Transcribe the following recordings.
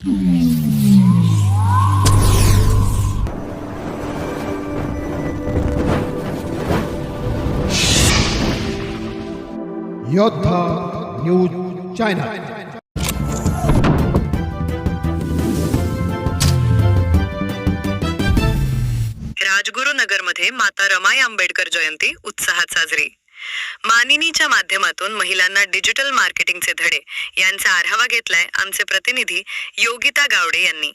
योद्धा news channel. राजगुरुनगरमध्ये माता रमाई आंबेडकर जयंती उत्साहात साजरी। मानिनीच्या माध्यमातून महिलांना डिजिटल मार्केटिंगचे धडे यांचा आढावा घेतलाय आमचे प्रतिनिधी योगिता गावडे यांनी।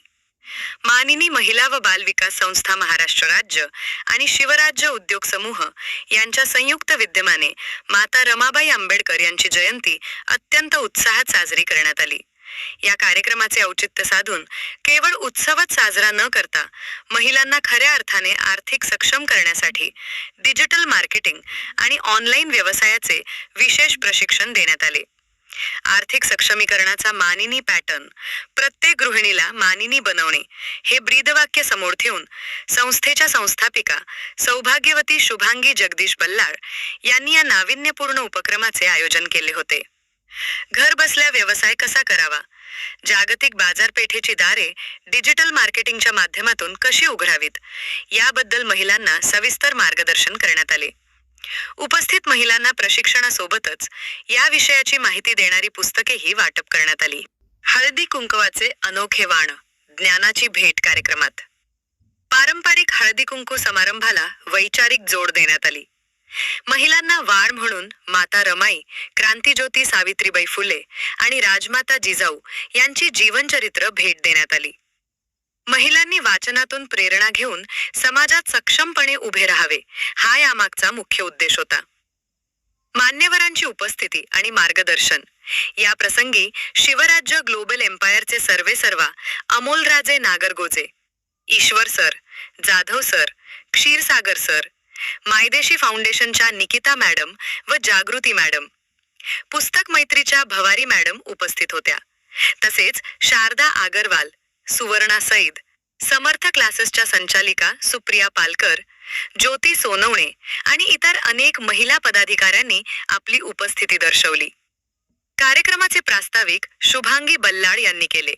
मानिनी महिला व बाल विकास संस्था महाराष्ट्र राज्य आणि शिवराज्य उद्योग समूह यांच्या संयुक्त विद्यमाने माता रमाबाई आंबेडकर यांची जयंती अत्यंत उत्साहात साजरी करण्यात आली। या कार्यक्रमाचे औचित्य साधून केवळ उत्सवच साजरा न करता महिलांना खऱ्या अर्थाने आर्थिक सक्षम करण्यासाठी डिजिटल मार्केटिंग आणि ऑनलाईन व्यवसायाचे विशेष प्रशिक्षण देण्यात आले। आर्थिक सक्षमीकरणाचा मानिनी पॅटर्न, प्रत्येक गृहिणीला मानिनी बनवणे हे ब्रीदवाक्य समोर ठेवून संस्थेच्या संस्थापिका सौभाग्यवती शुभांगी जगदीश बल्लाळ यांनी या नाविन्यपूर्ण उपक्रमाचे आयोजन केले होते। घर बसल्या व्यवसाय कसा करावा, जागतिक बाजारपेठेची दारे डिजिटल मार्केटिंगच्या माध्यमातून कशी उघडावीत याबद्दल महिलांना सविस्तर मार्गदर्शन करण्यात आले। उपस्थित महिलांना प्रशिक्षणासोबतच या विषयाची माहिती देणारी पुस्तकेही वाटप करण्यात आली। हळदी कुंकवाचे अनोखे वाण, ज्ञानाची भेट कार्यक्रमात पारंपरिक हळदी कुंकू समारंभाला वैचारिक जोड देण्यात आली। महिलांना वाण म्हणून माता रमाई, क्रांतिज्योती सावित्रीबाई फुले आणि राजमाता जिजाऊ यांची जीवनचरित्र भेट देण्यात आली। महिलांनी वाचनातून प्रेरणा घेऊन समाजात सक्षमपणे उभे राहावे हा यामागचा मुख्य उद्देश होता। मान्यवरांची उपस्थिती आणि मार्गदर्शन या प्रसंगी शिवराज्य ग्लोबल एम्पायरचे सर्वेसर्वा Amolraje Nagargoje, Ishwar sir, Jadhav sir, Kshirsagar sir, Maydeshi फाउंडेशनच्या निकिता मॅडम व जागृती मॅडम, पुस्तक मैत्रीच्या भवारी मॅडम उपस्थित होत्या। तसेच शारदा आगरवाल, सुवर्णा सईद, समर्थ क्लासेसच्या संचालिका सुप्रिया पालकर, ज्योती सोनवणे आणि इतर अनेक महिला पदाधिकाऱ्यांनी आपली उपस्थिती दर्शवली। कार्यक्रमाचे प्रास्ताविक शुभांगी बल्लाळ यांनी केले,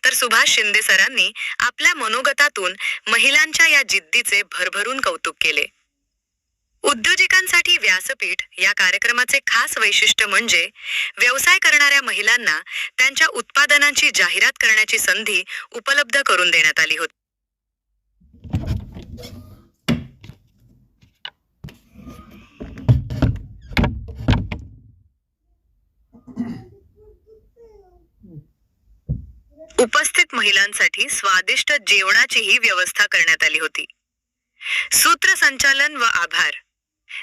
तर सुभाष शिंदे सरांनी आपल्या मनोगतातून महिलांच्या या जिद्दीचे भरभरून कौतुक केले। उद्योजकांसाठी व्यासपीठ या कार्यक्रमाचे खास वैशिष्ट्य म्हणजे व्यवसाय करणाऱ्या महिलांना त्यांच्या उत्पादनांची जाहिरात करण्याची संधी उपलब्ध करून देण्यात आली होती। उपस्थित महिलांसाठी स्वादिष्ट जेवणाचीही व्यवस्था करण्यात आली होती। सूत्रसंचालन व आभार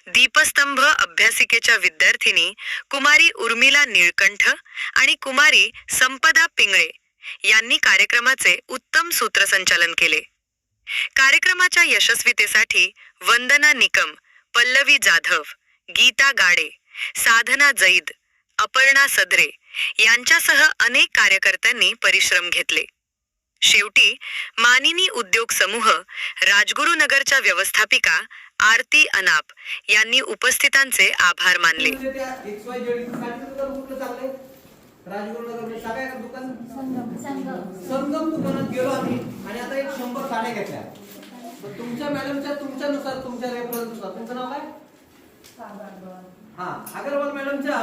दीपस्तंभ अभ्यासिकेच्या विद्यार्थिनी कुमारी उर्मिला निळकंठ आणि कुमारी संपदा पिंगळे यांनी कार्यक्रमाचे उत्तम सूत्रसंचालन केले। कार्यक्रमाच्या यशस्वीतेसाठी वंदना निकम, पल्लवी जाधव, गीता गाडे, साधना जैद, अपर्णा सदरे यांच्यासह अनेक कार्यकर्त्यांनी परिश्रम घेतले। शेवटी मानिनी उद्योग समूह राजगुरुनगरच्या व्यवस्थापिका आरती अनाप यांनी उपस्थितांचे आभार मानले। संगम दुकानात गेलो आम्ही आणि आता एक 100 साड्या घेतल्या। तुमच्या मॅडमच्या तुमच्यानुसार तुमच्या रेफरन्सनुसार तुमचं नाव काय? अगरवाल मॅडमच्या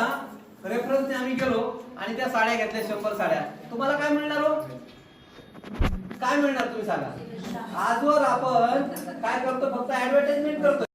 रेफरन्सने आम्ही गेलो आणि त्या साड्या घेतल्या 100 साड्या। तुम्हाला काय मिळणार हो? काय मिळणार तुम्ही सांगा? आजवर आपण काय करतो, फक्त ऍडव्हर्टाइजमेंट करतो।